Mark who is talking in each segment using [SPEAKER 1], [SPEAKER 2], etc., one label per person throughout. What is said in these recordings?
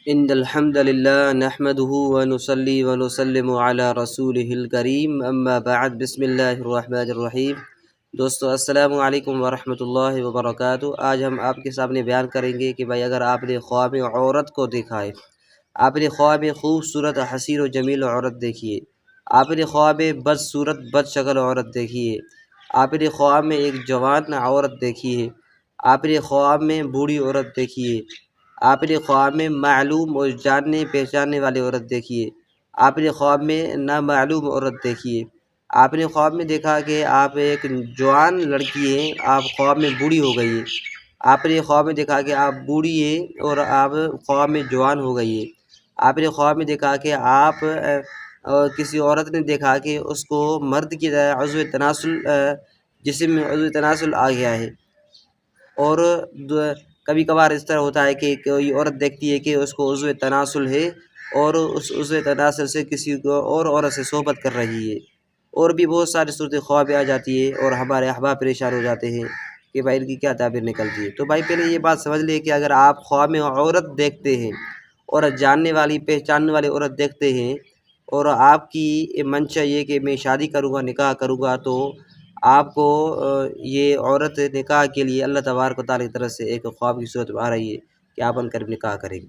[SPEAKER 1] ان الحمد للہ نحمده ونصلي ونسلم على رسوله الکریم اما بعد بسم اللہ الرحمن الرحیم۔ دوستو السلام علیکم ورحمۃ اللہ وبرکاتہ۔ آج ہم آپ کے سامنے بیان کریں گے کہ بھائی اگر آپ نے خواب میں عورت کو دیکھا ہے، آپ نے خواب میں خوبصورت حسین و جمیل عورت دیکھی ہے، آپ نے خواب میں بدصورت بد شکل عورت دیکھی ہے، آپ نے خواب میں ایک جوان عورت دیکھی ہے، آپ نے خواب میں بوڑھی عورت دیکھی ہے، آپ نے خواب میں معلوم اور جاننے پہچاننے والی عورت دیکھی ہے، آپ نے خواب میں نامعلوم عورت دیکھی ہے، آپ نے خواب میں دیکھا کہ آپ ایک جوان لڑکی ہیں، آپ خواب میں بوڑھی ہو گئی ہے، آپ نے خواب میں دیکھا کہ آپ بوڑھی ہیں اور آپ خواب میں جوان ہو گئی ہے، آپ نے خواب میں دیکھا کہ آپ کسی عورت نے دیکھا کہ اس کو مرد کی طرح عضو تناسل جسم میں عضو تناسل آ گیا ہے، اور کبھی کبھار اس طرح ہوتا ہے کہ کوئی عورت دیکھتی ہے کہ اس کو عضو تناسل ہے اور اس عضو تناسل سے کسی کو اور عورت سے صحبت کر رہی ہے، اور بھی بہت ساری صورتیں خواب آ جاتی ہے اور ہمارے احباب پریشان ہو جاتے ہیں کہ بھائی ان کی کیا تعبیر نکلتی ہے۔ تو بھائی پہلے یہ بات سمجھ لیں کہ اگر آپ خواب میں عورت دیکھتے ہیں اور جاننے والی پہچاننے والی عورت دیکھتے ہیں اور آپ کی منشا یہ کہ میں شادی کروں گا، نکاح کروں گا، تو آپ کو یہ عورت نکاح کے لیے اللہ تبارک و تعالیٰ کی طرف سے ایک خواب کی صورت میں آ رہی ہے کہ آپ ان کر نکاح کریں گے۔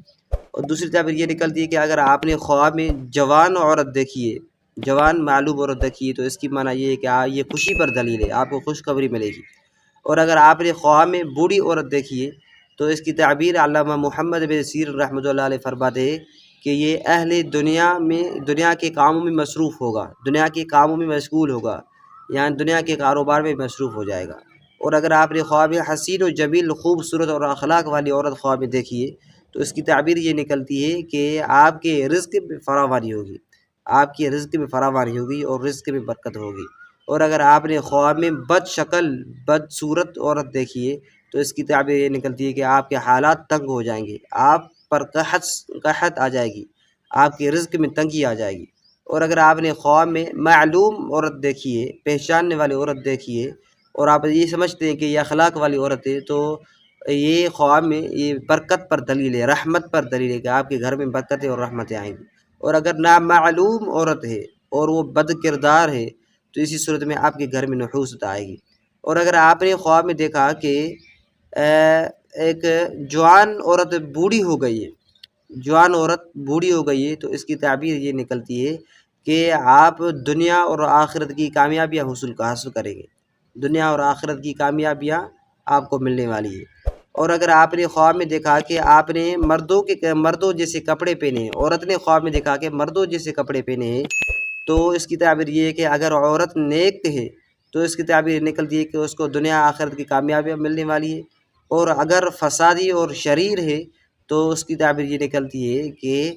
[SPEAKER 1] اور دوسری تعبیر یہ نکلتی ہے کہ اگر آپ نے خواب میں جوان عورت دیکھی ہے، جوان معلوم عورت دیکھی ہے، تو اس کی معنی یہ ہے کہ یہ خوشی پر دلیل ہے، آپ کو خوشخبری ملے گی۔ اور اگر آپ نے خواب میں بوڑھی عورت دیکھی ہے تو اس کی تعبیر علامہ محمد بن سیرین رحمۃ اللہ علیہ فرماتے ہیں کہ یہ اہل دنیا کے کاموں میں مصروف ہوگا، دنیا کے کاموں میں مشغول ہوگا، یعنی دنیا کے کاروبار میں مصروف ہو جائے گا۔ اور اگر آپ نے خواب میں حسین و جمیل خوبصورت اور اخلاق والی عورت خواب میں دیکھی ہے تو اس کی تعبیر یہ نکلتی ہے کہ آپ کے رزق میں فراوانی ہوگی، آپ کی رزق میں فراوانی ہوگی اور رزق میں برکت ہوگی۔ اور اگر آپ نے خواب میں بد شکل بد صورت عورت دیکھی ہے تو اس کی تعبیر یہ نکلتی ہے کہ آپ کے حالات تنگ ہو جائیں گے، آپ پر قحط آ جائے گی، آپ کے رزق میں تنگی آ جائے گی۔ اور اگر آپ نے خواب میں معلوم عورت دیکھی ہے، پہچاننے والی عورت دیکھی ہے، اور آپ یہ سمجھتے ہیں کہ یہ اخلاق والی عورت ہے، تو یہ خواب میں یہ برکت پر دلیل ہے، رحمت پر دلیل ہے کہ آپ کے گھر میں برکتیں اور رحمتیں آئیں گی۔ اور اگر نامعلوم عورت ہے اور وہ بد کردار ہے تو اسی صورت میں آپ کے گھر میں نحوست آئے گی۔ اور اگر آپ نے خواب میں دیکھا کہ ایک جوان عورت بوڑھی ہو گئی ہے، جوان عورت بوڑھی ہو گئی ہے، تو اس کی تعبیر یہ نکلتی ہے کہ آپ دنیا اور آخرت کی کامیابیاں حاصل کریں گے، دنیا اور آخرت کی کامیابیاں آپ کو ملنے والی ہے۔ اور اگر آپ نے خواب میں دیکھا کہ آپ نے مردوں جیسے کپڑے پہنے ہیں، عورت نے خواب میں دیکھا کہ مردوں جیسے کپڑے پہنے ہیں، تو اس کی تعبیر یہ ہے کہ اگر عورت نیک ہے تو اس کی تعبیر نکلتی ہے کہ اس کو دنیا آخرت کی کامیابیاں ملنے والی ہے، اور اگر فسادی اور شریر ہے تو اس کی تعبیر یہ نکلتی ہے کہ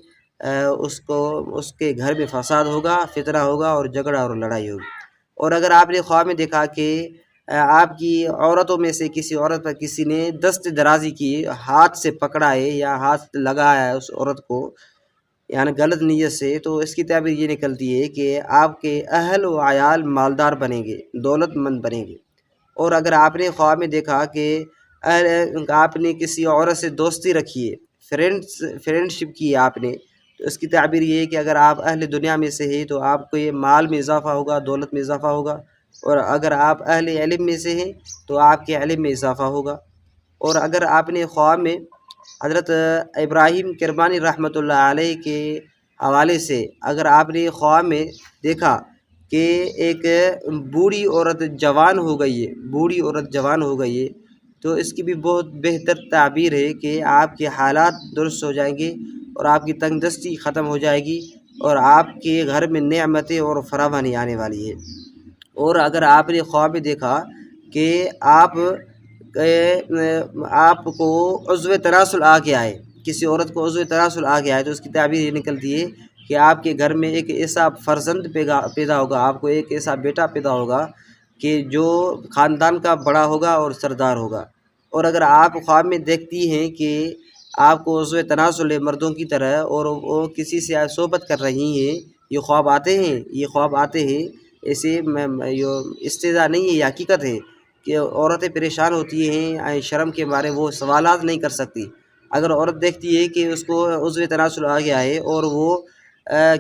[SPEAKER 1] اس کے گھر میں فساد ہوگا، فتنہ ہوگا اور جھگڑا اور لڑائی ہوگی۔ اور اگر آپ نے خواب میں دیکھا کہ آپ کی عورتوں میں سے کسی عورت پر کسی نے دست درازی کی، ہاتھ سے پکڑا ہے یا ہاتھ لگایا ہے اس عورت کو، یعنی غلط نیت سے، تو اس کی تعبیر یہ نکلتی ہے کہ آپ کے اہل و عیال مالدار بنیں گے، دولت مند بنیں گے۔ اور اگر آپ نے خواب میں دیکھا کہ آپ نے کسی عورت سے دوستی رکھی ہے، فرینڈ شپ کی ہے آپ نے، تو اس کی تعبیر یہ ہے کہ اگر آپ اہل دنیا میں سے ہیں تو آپ کو یہ مال میں اضافہ ہوگا، دولت میں اضافہ ہوگا، اور اگر آپ اہل علم میں سے ہیں تو آپ کے علم میں اضافہ ہوگا۔ اور اگر آپ نے خواب میں حضرت ابراہیم کرمانی رحمۃ اللہ علیہ کے حوالے سے اگر آپ نے خواب میں دیکھا کہ ایک بوڑھی عورت جوان ہو گئی ہے، بوڑھی عورت جوان ہو گئی ہے، تو اس کی بھی بہت بہتر تعبیر ہے کہ آپ کے حالات درست ہو جائیں گے اور آپ کی تنگ دستی ختم ہو جائے گی اور آپ کے گھر میں نعمتیں اور فراوانی آنے والی ہے۔ اور اگر آپ نے خواب میں دیکھا کہ آپ کو عضو تناسل آ گیا ہے، کسی عورت کو عضو تناسل آ گیا ہے، تو اس کی تعبیر یہ نکلتی ہے کہ آپ کے گھر میں ایک ایسا فرزند پیدا ہوگا، آپ کو ایک ایسا بیٹا پیدا ہوگا کہ جو خاندان کا بڑا ہوگا اور سردار ہوگا۔ اور اگر آپ خواب میں دیکھتی ہیں کہ آپ کو عضو تناسل ہے مردوں کی طرح اور وہ کسی سے صحبت کر رہی ہیں، یہ خواب آتے ہیں، ایسے یہ استدعا نہیں ہے، یہ حقیقت ہے کہ عورتیں پریشان ہوتی ہیں شرم کے مارے، وہ سوالات نہیں کر سکتی، اگر عورت دیکھتی ہے کہ اس کو عضو تناسل آ گیا ہے اور وہ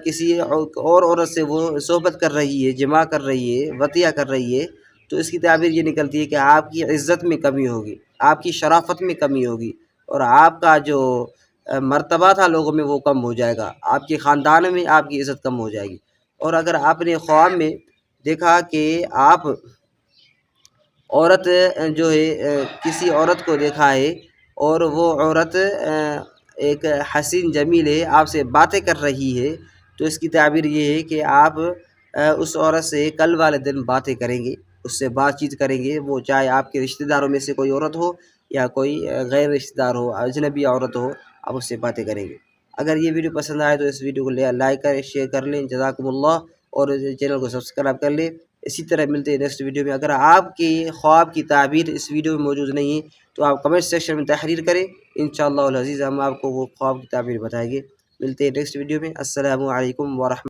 [SPEAKER 1] کسی اور عورت سے وہ صحبت کر رہی ہے، جماع کر رہی ہے، وطیہ کر رہی ہے، تو اس کی تعبیر یہ نکلتی ہے کہ آپ کی عزت میں کمی ہوگی، آپ کی شرافت میں کمی ہوگی، اور آپ کا جو مرتبہ تھا لوگوں میں وہ کم ہو جائے گا، آپ کے خاندان میں آپ کی عزت کم ہو جائے گی۔ اور اگر آپ نے خواب میں دیکھا کہ آپ عورت جو ہے کسی عورت کو دیکھا ہے اور وہ عورت ایک حسین جمیل ہے، آپ سے باتیں کر رہی ہے، تو اس کی تعبیر یہ ہے کہ آپ اس عورت سے کل والے دن باتیں کریں گے، اس سے بات چیت کریں گے، وہ چاہے آپ کے رشتہ داروں میں سے کوئی عورت ہو یا کوئی غیر رشتہ دار ہو، اجنبی عورت ہو، آپ اس سے باتیں کریں گے۔ اگر یہ ویڈیو پسند آئے تو اس ویڈیو کو لائک کریں، شیئر کر لیں، جزاکم اللہ، اور چینل کو سبسکرائب کر لیں۔ اسی طرح ملتے ہیں نیکسٹ ویڈیو میں۔ اگر آپ کے خواب کی تعبیر اس ویڈیو میں موجود نہیں ہے تو آپ کمنٹ سیکشن میں تحریر کریں، انشاءاللہ العزیز ہم آپ کو وہ خواب کی تعبیر بتائیں گے۔ ملتے ہیں نیکسٹ ویڈیو میں۔ السلام علیکم ورحمۃ